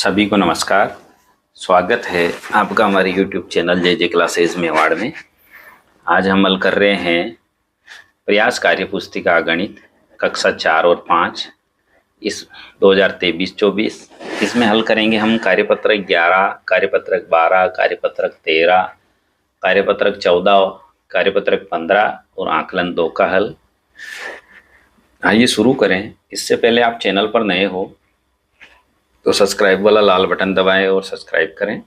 सभी को नमस्कार। स्वागत है आपका हमारे YouTube चैनल जे क्लासेज मेवाड़ में। आज हम हल कर रहे हैं प्रयास कार्य पुस्तिका गणित कक्षा 4 और 5 इस 2023-24। इसमें हल करेंगे हम कार्यपत्रक 11, कार्यपत्रक 12, कार्यपत्रक 13, कार्यपत्रक 14, कार्यपत्रक 15 और आकलन 2 का हल। आइए शुरू करें। इससे पहले आप चैनल पर नए हो तो सब्सक्राइब वाला लाल बटन दबाएं और सब्सक्राइब करें,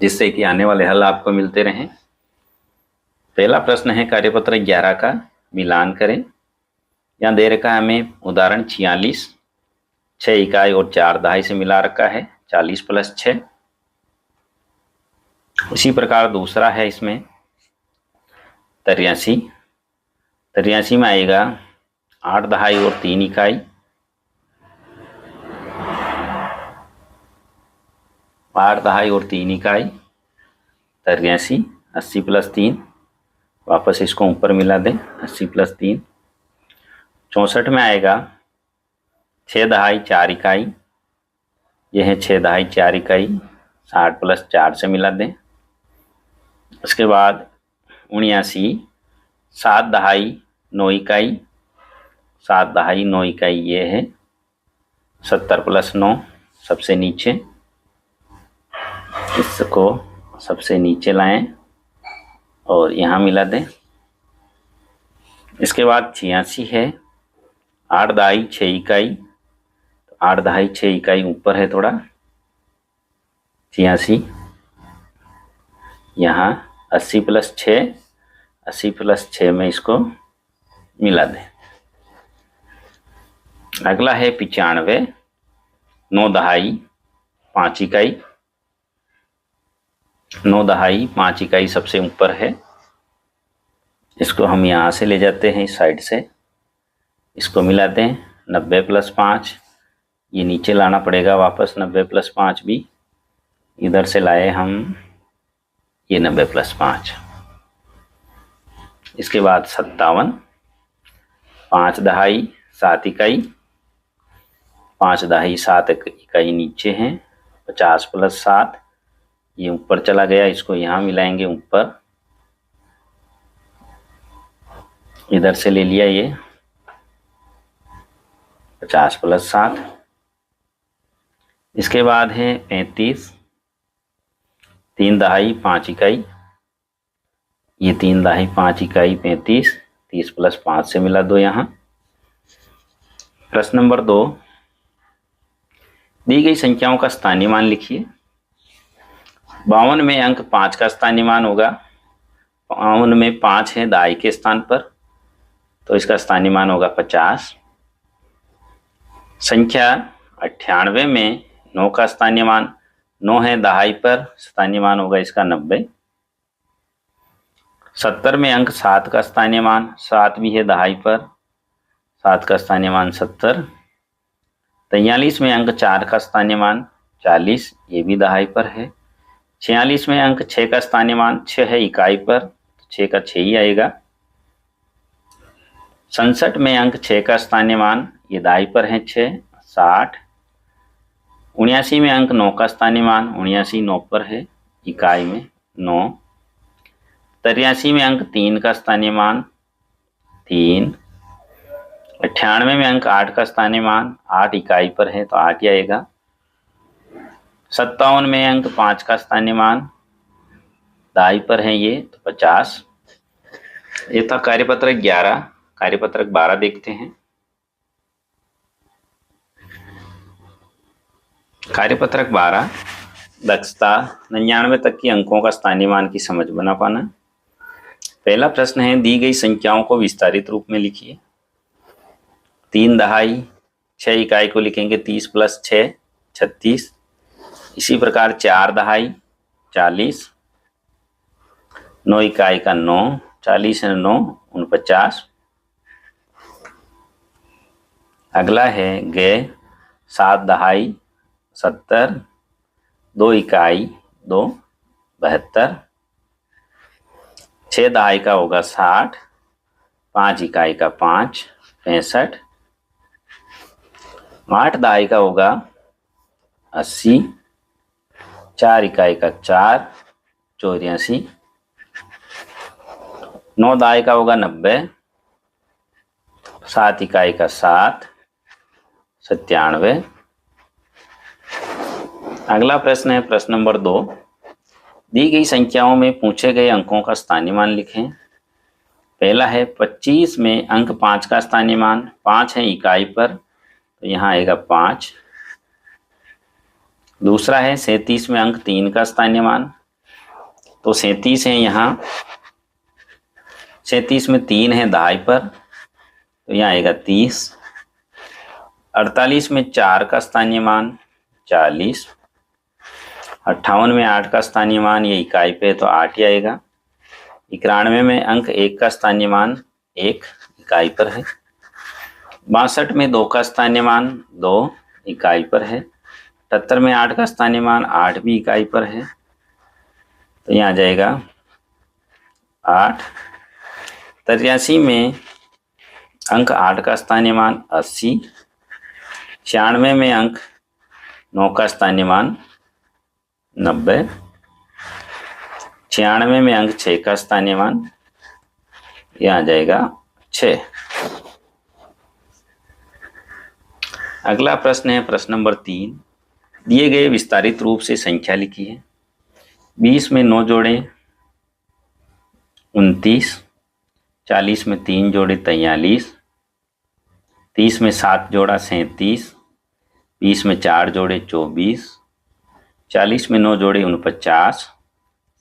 जिससे कि आने वाले हल आपको मिलते रहें। पहला प्रश्न है कार्यपत्र 11 का मिलान करें। यहाँ दे रखा है हमें उदाहरण 46, 6 इकाई और 4 दहाई से मिला रखा है 40 + 6। उसी प्रकार दूसरा है इसमें 83, 83 में आएगा 8 दहाई और 3 इकाई, 8 दहाई और 3 इकाई 83, 80 + 3। वापस इसको ऊपर मिला दें, 80 + 3। 64 में आएगा 6 दहाई 4 इकाई, यह है 6 दहाई 4 इकाई, 60 + 4 से मिला दें। उसके बाद 79, 7 दहाई 9 इकाई, 7 दहाई 9 इकाई ये है 70 + 9 सबसे नीचे। इसको सबसे नीचे लाएं और यहाँ मिला दें। इसके बाद 86 है 8 दहाई 6 इकाई, तो 8 दहाई 6 इकाई ऊपर है थोड़ा 86। यहाँ 80 + 6, 80 + 6 में इसको मिला दें। अगला है 95, 9 दहाई 5 इकाई, 9 दहाई 5 इकाई सबसे ऊपर है। इसको हम यहाँ से ले जाते हैं इस साइड से, इसको मिला दें। 90 + 5, ये नीचे लाना पड़ेगा वापस। 90 + 5 भी इधर से लाए हम, ये 90 + 5। इसके बाद 57, 5 दहाई 7 इकाई, 5 दहाई 7 इकाई नीचे हैं। 50 + 7, ये ऊपर चला गया, इसको यहाँ मिलाएंगे ऊपर, इधर से ले लिया ये 50 + 7। इसके बाद है 35, 3 दहाई 5 इकाई, ये 3 दहाई 5 इकाई 35, 30 + 5 से मिला दो यहाँ। प्रश्न नंबर 2, दी गई संख्याओं का स्थानीय मान लिखिए। 52 में अंक 5 का स्थानीय मान होगा। 52 में 5 है दहाई के स्थान पर, तो इसका स्थानीय मान होगा 50। संख्या 98 में 9 का स्थानीय मान 9 है दहाई पर, स्थानीय मान होगा इसका 90। 70 में अंक 7 का स्थानीय मान 7 भी है दहाई पर, 7 का स्थानीय मान 70। 43 में अंक 4 का स्थानीय मान 40, ये भी दहाई पर है। 46 में अंक 6 का स्थानीय मान 6 है इकाई पर, तो 6 का 6 ही आएगा। 67 में अंक 6 का स्थानीय मान, ये दाई पर है 6, 60। 79 में अंक 9 का स्थानीय मान, 79 9 पर है इकाई में 9। 83 में अंक 3 का स्थानीय मान 3। 98 में अंक 8 का स्थानीय मान 8 इकाई पर है, तो 8 ही आएगा। 57 में अंक 5 का स्थानीय मान दाई पर है ये, तो 50। ये था कार्यपत्रक 11। कार्यपत्रक 12 देखते हैं। कार्यपत्रक 12 दक्षता 99 तक के अंकों का स्थानीय मान की समझ बना पाना। पहला प्रश्न है, दी गई संख्याओं को विस्तारित रूप में लिखिए। 3 दहाई 6 इकाई को लिखेंगे 30 + 6 36। इसी प्रकार 4 दहाई 40, 9 इकाई का 9, 40 है 9 49। अगला है गे 7 दहाई 70, 2 इकाई 2 72। 6 दहाई का होगा 60, 5 इकाई का 5 65। 8 दहाई का होगा 80, 4 इकाई का 4, 84, 9 दाई का होगा 90, 7 इकाई का 7, 97। अगला प्रश्न है प्रश्न नंबर 2। दी गई संख्याओं में पूछे गए अंकों का स्थानीय मान लिखें। पहला है 25 में अंक 5 का स्थानीय मान 5 है इकाई पर, तो यहाँ आएगा 5। दूसरा है 37 में अंक 3 का स्थानीय मान, तो 37 है यहाँ, 37 में 3 है दहाई पर, तो यहाँ आएगा 30। 48 में 4 का स्थानीय मान 40। 58 में 8 का स्थानीय मान, ये इकाई पे तो 8 ही आएगा। 91 में अंक 1 का स्थानीय मान 1 इकाई पर है। 62 में 2 का स्थानीय मान 2 इकाई पर है। 78 में 8 का स्थानीय मान 8 भी इकाई पर है, तो यहाँ आ जाएगा 8। 83 में अंक 8 का स्थानीय मान 80। 96 में अंक 9 का स्थानीय मान 90। 96 में अंक 6 का स्थानीय मान, यह आ जाएगा 6। अगला प्रश्न है प्रश्न नंबर 3। दिए गए विस्तारित रूप से संख्या लिखी है। 20 में 9 जोड़े 29, 40 में 3 जोड़े 43, 30 में 7 जोड़ा 37, 20 में 4 जोड़े 24, 40 में 9 जोड़े 49,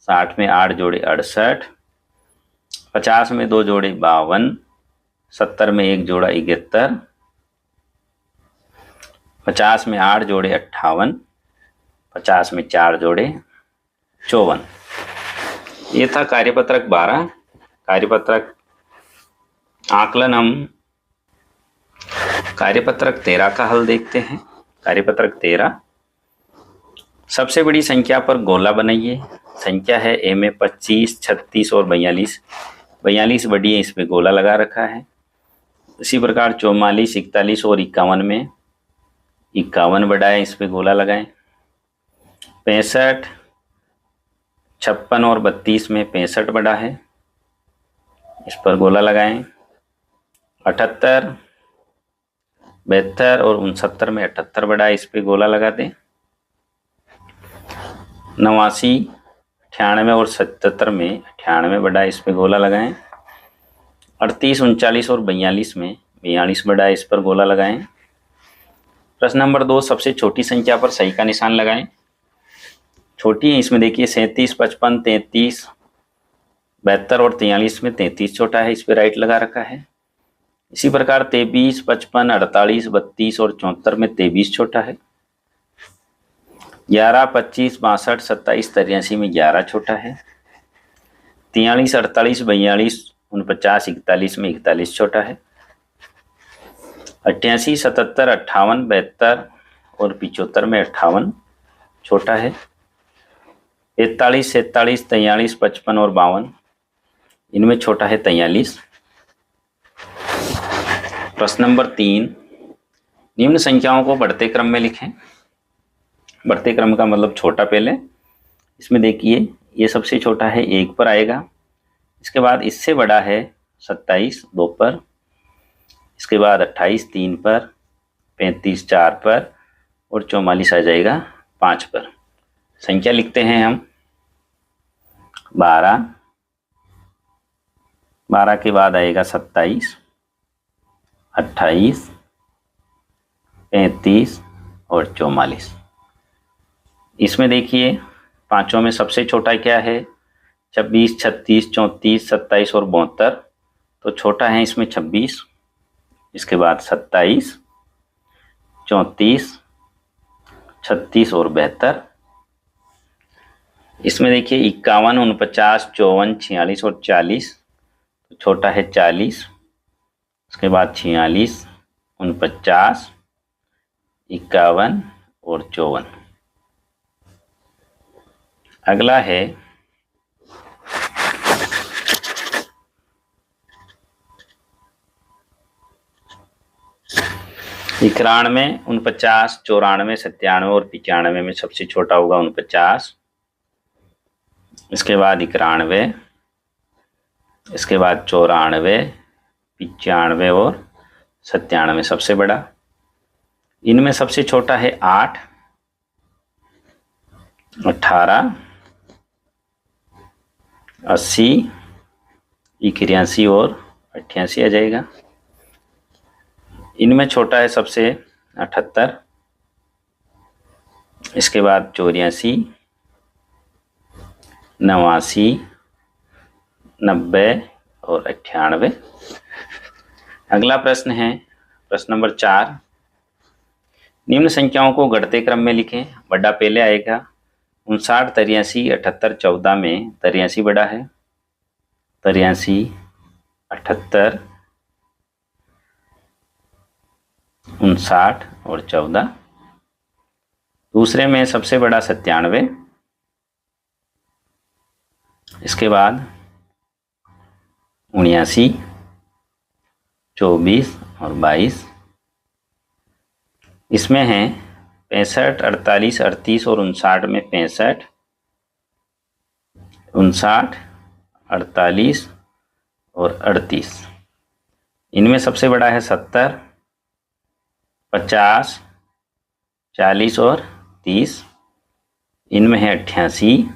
60 में 8 जोड़े 68, 50 में 2 जोड़े 52, 70 में 1 जोड़ा 71, 50 में 8 जोड़े 58, 50 में 4 जोड़े 54। ये था कार्यपत्रक 12। कार्यपत्रक आकलन हम कार्यपत्रक 13 का हल देखते हैं। कार्यपत्रक 13, सबसे बड़ी संख्या पर गोला बनाइए। संख्या है ए में 25, 36 और 42। 42 बड़ी है, इस पे गोला लगा रखा है। इसी प्रकार 44, 41 और 51 में 51 बड़ा है, इस पे गोला लगाएं। 65, 56 और 32 में 65 बड़ा है, इस पर गोला लगाएं। 78, 72 और 69 में 78 बड़ा है, इस पे गोला लगा दें। 89, 98 और 77 में 98 बड़ा है, इस पे गोला लगाएं। 38, 39 और 42 में 42 बड़ा है, इस पर गोला लगाएं। प्रश्न नंबर 2, सबसे छोटी संख्या पर सही का निशान लगाएं। छोटी है, इसमें देखिए 37, 55, 33, 72 और 43 में 33 छोटा है, इस पे राइट लगा रखा है। इसी प्रकार 23, 55, 48, 32 और 74 में 23 छोटा है। 11, 25, 62, 27, 83 में 11 छोटा है। 43, 48, 42, 49, 41 में 41 छोटा है। 88, 77, 58, 72 और 75 में 58 छोटा है। 41, 47, 43, 55 और 52, इनमें छोटा है 43। प्रश्न नंबर 3, निम्न संख्याओं को बढ़ते क्रम में लिखें। बढ़ते क्रम का मतलब छोटा पहले। इसमें देखिए ये सबसे छोटा है 1 पर आएगा, इसके बाद इससे बड़ा है 27 2 पर, इसके बाद 28 3 पर, 35 4 पर और 44 आ जाएगा 5 पर। संख्या लिखते हैं हम 12, 12 के बाद आएगा 27, 28, 35 और 44। इसमें देखिए पांचों में सबसे छोटा क्या है? 26, 36, 34, 27 और 72। तो छोटा है इसमें 26, इसके बाद 27, 34, 36 और 72। इसमें देखिए 51, 49, 54, 46 और 40। तो छोटा है 40, उसके बाद 46, 49, 51 और 54। अगला है 91, 49, 94, 97 और 95 में सबसे छोटा होगा 49। इसके बाद 91, इसके बाद 94, 95 और 97 सबसे बड़ा। इनमें सबसे छोटा है 8, 18, 80, 81 और 88 आ जाएगा। इनमें छोटा है सबसे 78, इसके बाद 84, 89, 90 और 98। अगला प्रश्न है प्रश्न नंबर 4। निम्न संख्याओं को घटते क्रम में लिखें। बड़ा पहले आएगा। 59, 83, 78, 14 में 83 बड़ा है। 83, 78, 59 और 14। दूसरे में सबसे बड़ा 97। इसके बाद 79, 24 और 22। इसमें है 65, 48, 38 और 59 में 65, 59, 48 और 38। इनमें सबसे बड़ा है 70, 50, 40 और 30। इनमें है 88,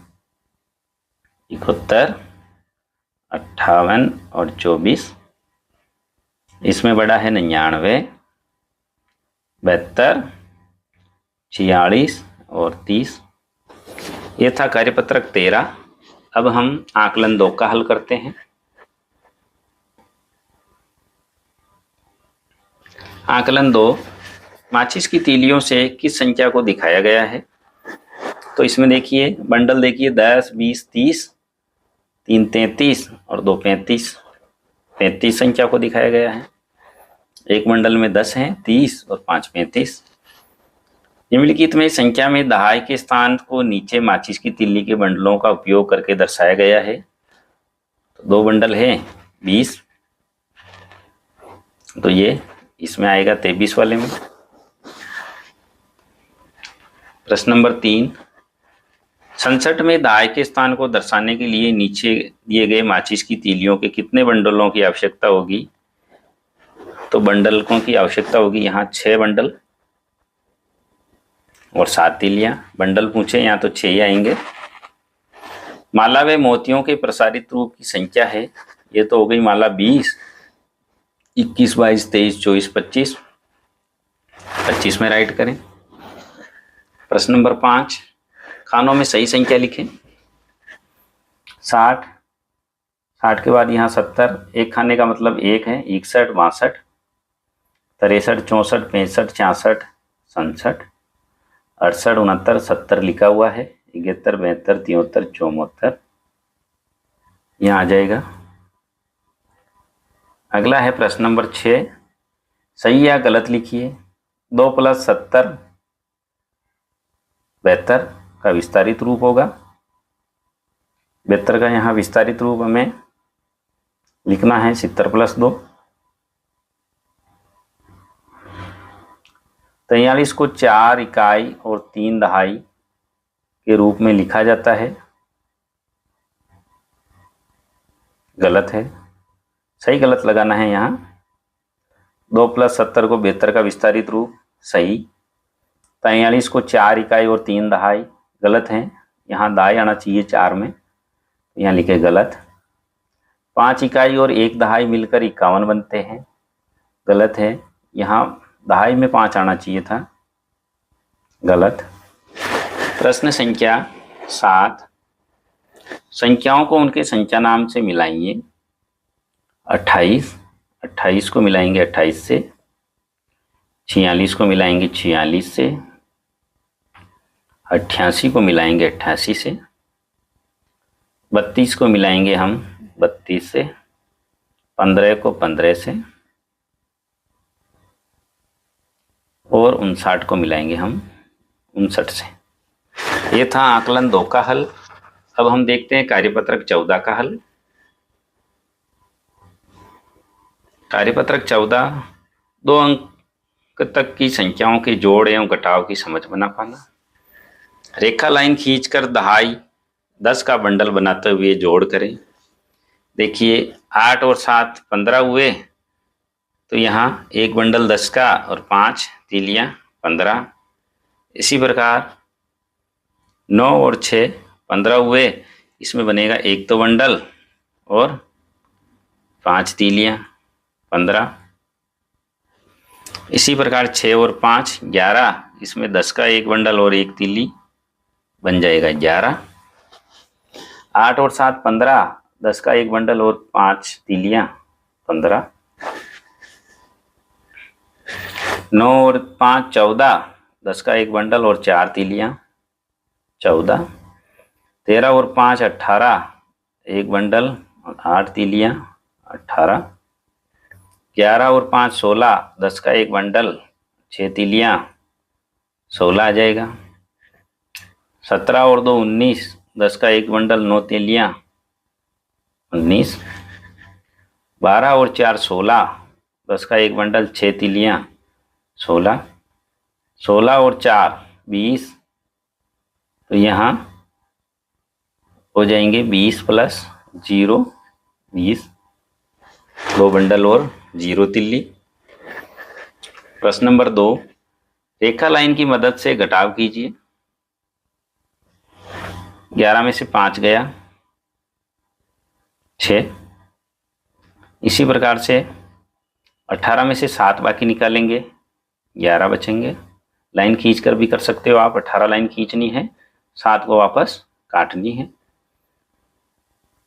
71, 58 और 24। इसमें बड़ा है 99, 72, 46 और 30। ये था कार्यपत्रक 13। अब हम आकलन 2 का हल करते हैं। आकलन 2, माचिस की तीलियों से किस संख्या को दिखाया गया है। तो इसमें देखिए बंडल देखिए 10, 20, 30, 3 33 और 2 35। 35 संख्या को दिखाया गया है। एक बंडल में 10 हैं, 30 और 5 35। निम्नलिखित में संख्या में दहाई के स्थान को नीचे माचिस की तीली के बंडलों का उपयोग करके दर्शाया गया है। तो 2 बंडल है 20, तो ये इसमें आएगा 23 वाले में। प्रश्न नंबर 3, 67 में दहाई के स्थान को दर्शाने के लिए नीचे दिए गए माचिस की तीलियों के कितने बंडलों की आवश्यकता होगी। तो बंडलों की आवश्यकता होगी यहाँ 6 बंडल और 7 तीलियां। बंडल पूछे यहाँ तो 6 ही आएंगे। माला व मोतियों के प्रसारित रूप की संख्या है। ये तो हो गई माला 20, 21, 22, 23, 24, 25। 25 में राइट करें। प्रश्न नंबर 5, खानों में सही संख्या लिखें। 60, 60 के बाद यहाँ 70। एक खाने का मतलब 1 है। 61, 62, 63, 64, 65, 66, 67, 68, 69, 70 लिखा हुआ है। 71, 72, 73, 74 यहाँ आ जाएगा। अगला है प्रश्न नंबर 6, सही या गलत लिखिए। 2 + 70 72 का विस्तारित रूप होगा। 72 का यहाँ विस्तारित रूप हमें लिखना है 70 + 2। 43 को 4 इकाई और 3 दहाई के रूप में लिखा जाता है। गलत है। सही गलत लगाना है यहाँ। 2 + 70 को 72 का विस्तारित रूप सही। 43 को 4 इकाई और 3 दहाई गलत है। यहाँ दहाई आना चाहिए 4 में, यहाँ लिखे गलत। 5 इकाई और 1 दहाई मिलकर 51 बनते हैं। गलत है। यहाँ दहाई में 5 आना चाहिए था। गलत। प्रश्न संख्या 7, संख्याओं को उनके संख्या नाम से मिलाइए। 28, 28 को मिलाएंगे 28 से। 46 को मिलाएंगे 46 से। 88 को मिलाएंगे 88 से। 32 को मिलाएंगे हम 32 से। 15 को 15 से और 59 को मिलाएंगे हम 59 से। ये था आकलन 2 का हल। अब हम देखते हैं कार्यपत्रक 14 का हल। कार्यपत्रक 14 2 अंक तक की संख्याओं के जोड़ एवं घटाव की समझ बना पाना। रेखा लाइन खींचकर दहाई 10 का बंडल बनाते हुए जोड़ करें। देखिए 8 और 7 15 हुए, तो यहाँ एक बंडल 10 का और 5 तीलियां 15। इसी प्रकार 9 और 6 15 हुए, इसमें बनेगा एक तो बंडल और 5 तीलियां 15। इसी प्रकार 6 और 5 11, इसमें 10 का एक बंडल और एक तीली बन जाएगा 11। 8 और 7 15, 10 का एक बंडल और 5 तीलियां 15। 9 और 5 14, 10 का एक बंडल और 4 तीलियां 14। 13 और 5 18, एक बंडल और 8 तीलियां 18। 11 और 5 16, 10 का एक बंडल 6 तीलियां 16 आ जाएगा। 17 और 2 19, 10 का एक बंडल 9 तीलियां 19। 12 और 4 16, 10 का एक बंडल 6 तीलियां 16। 16 और 4 20, तो यहाँ हो जाएंगे 20 प्लस 0 20, 2 बंडल और 0 तिल्ली। प्रश्न नंबर 2, रेखा लाइन की मदद से घटाव कीजिए। 11 में से 5 गया 6। इसी प्रकार से 18 में से 7 बाकी निकालेंगे 11 बचेंगे। लाइन खींच कर भी कर सकते हो आप, 18 लाइन खींचनी है, 7 को वापस काटनी है।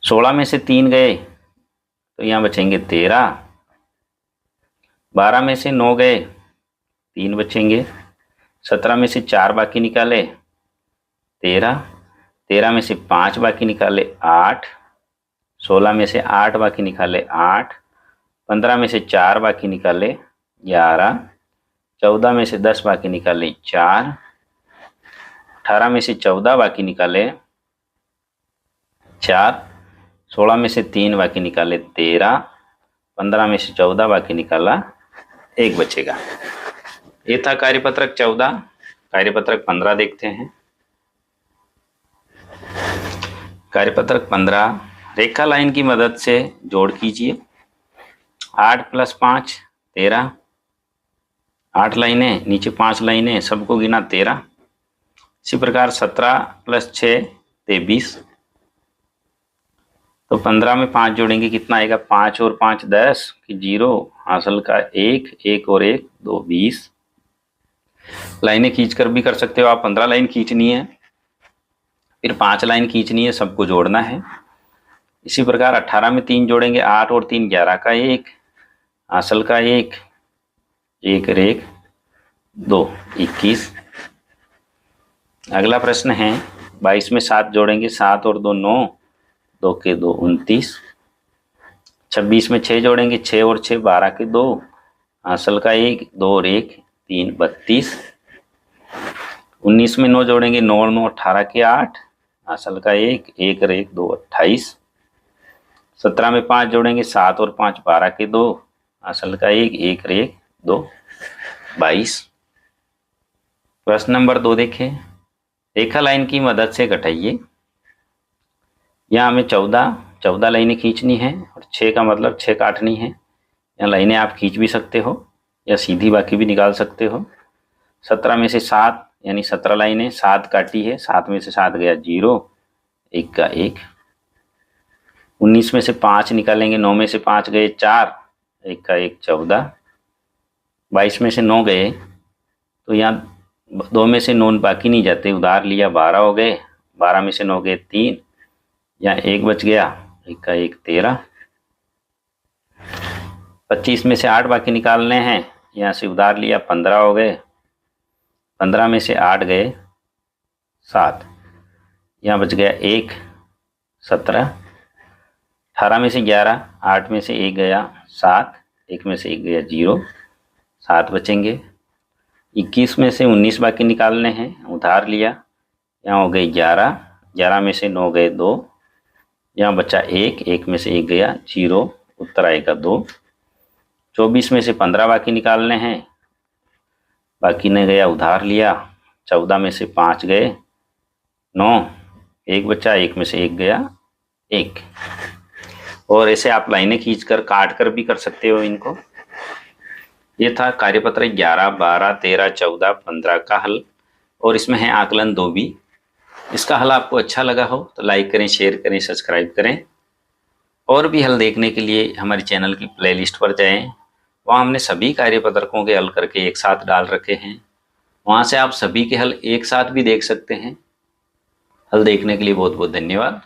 16 में से 3 गए, तो यहाँ बचेंगे 13। 12 में से 9 गए, 3 बचेंगे। 17 में से 4 बाकी निकाले 13। 13 में से 5 बाकी निकाले 8। 16 में से 8 बाकी निकाले 8। 15 में से 4 बाकी निकाले 11। 14 में से 10 बाकी निकाले 4। 18 में से 14 बाकी निकाले 4। 16 में से 3 बाकी निकाले 13। 15 में से 14 बाकी निकाला 1 बचेगा। ये था कार्यपत्रक 14। कार्यपत्रक 15 देखते हैं। कार्यपत्रक 15, रेखा लाइन की मदद से जोड़ कीजिए। 8 प्लस 5 13, 8 लाइनें नीचे 5 लाइनें, सबको गिना 13। इसी प्रकार 17 प्लस 6 23, तो 15 में 5 जोड़ेंगे कितना आएगा, 5 और 5 10 कि 0, हासिल का 1, 1 और 1 2 20। लाइनें खींच कर भी कर सकते हो आप, 15 लाइन खींचनी है, फिर 5 लाइन खींचनी है, सबको जोड़ना है। इसी प्रकार 18 में 3 जोड़ेंगे, 8 और 3 11 का 1, हासिल का 1, 1 और 1 2 21। अगला प्रश्न है 22 में 7 जोड़ेंगे, 7 और 2 9, 2 के 2 29। 26 में 6 जोड़ेंगे, 6 और 6 12 के 2, हासिल का 1, 2 और 1 3 32। 19 में 9 जोड़ेंगे, 9 और 9 18 के 8, हासिल का 1, 1 और 1 2 28। 17 में 5 जोड़ेंगे, 7 और 5 12 के 2, हासिल का 1, 1 और 1 2 22। प्रश्न नंबर 2 देखें। रेखा लाइन की मदद से घटाइए। यहाँ हमें 14 लाइनें खींचनी है और 6 का मतलब 6 काटनी है। यहाँ लाइनें आप खींच भी सकते हो या सीधी बाकी भी निकाल सकते हो। 17 में से 7 यानी 17 लाइनें, 7 काटी है, 7 में से 7 गया 0, 1 का 1। 19 में से 5 निकालेंगे, 9 में से 5 गए 4, 1 का 1 14। 22 में से 9 गए, तो यहाँ 2 में से 9 बाकी नहीं जाते, उधार लिया 12 हो गए। 12 में से 9 गए 3, यहाँ 1 बच गया, 1 का 1 13। 25 में से 8 बाकी निकालने हैं, यहाँ से उधार लिया 15 हो गए। 15 में से 8 गए 7, यहाँ बच गया 1 17। 18 में से 11, 8 में से 1 गया 7, 1 में से 1 गया 0, 7 बचेंगे। 21 में से 19 बाकी निकालने हैं, उधार लिया, यहाँ हो गए 11। 11 में से 9 गए 2, यहाँ बचा 1, 1 में से 1 गया 0, उत्तर आएगा 2। 24 में से 15 बाकी निकालने हैं, बाकी ने गया उधार लिया, 14 में से 5 गए 9, एक बचा, एक में से एक गया 1। और ऐसे आप लाइनें खींचकर काट कर भी कर सकते हो इनको। ये था कार्यपत्र 11, 12, 13, 14, 15 का हल, और इसमें है आकलन 2 भी। इसका हल आपको अच्छा लगा हो तो लाइक करें, शेयर करें, सब्सक्राइब करें। और भी हल देखने के लिए हमारे चैनल की प्लेलिस्ट पर जाएं, वहाँ हमने सभी कार्यपत्रकों के हल करके एक साथ डाल रखे हैं। वहाँ से आप सभी के हल एक साथ भी देख सकते हैं। हल देखने के लिए बहुत बहुत धन्यवाद।